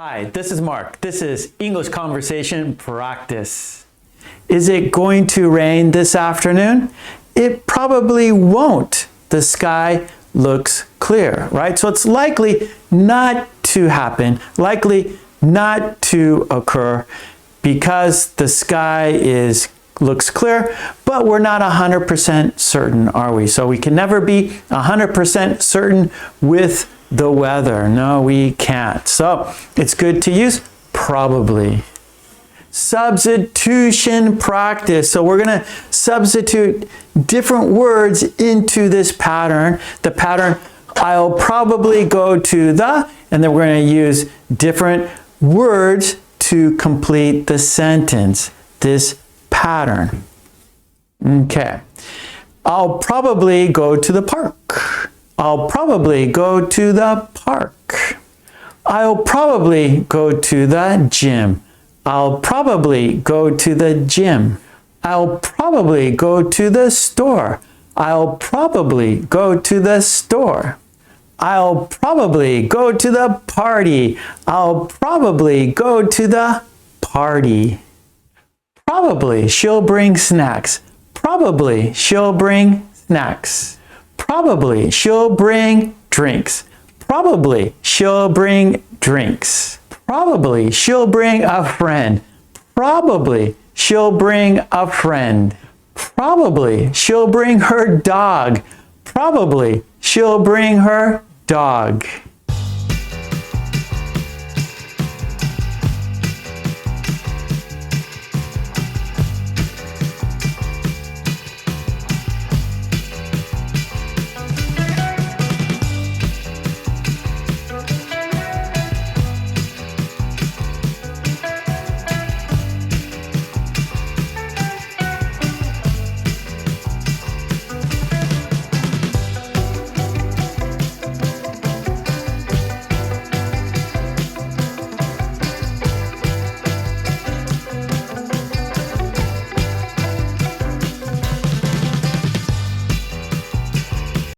Hi, this is Mark. This is English Conversation Practice. Is it going to rain this afternoon? It probably won't. The sky looks clear, right? So it's likely not to happen, likely not to occur because the sky looks clear, but we're not 100% certain, are we? So we can never be 100% certain with the weather. No, we can't. So it's good to use probably. Substitution practice. So we're going to substitute different words into this pattern. The pattern, I'll probably go to the, and then we're going to use different words to complete the sentence. This pattern. Okay. I'll probably go to the park. I'll probably go to the park. I'll probably go to the gym. I'll probably go to the gym. I'll probably go to the store. I'll probably go to the store. I'll probably go to the party. I'll probably go to the party. Probably she'll bring snacks. Probably she'll bring snacks. Probably she'll bring drinks. Probably she'll bring drinks. Probably she'll bring a friend. Probably she'll bring a friend. Probably she'll bring her dog. Probably she'll bring her dog.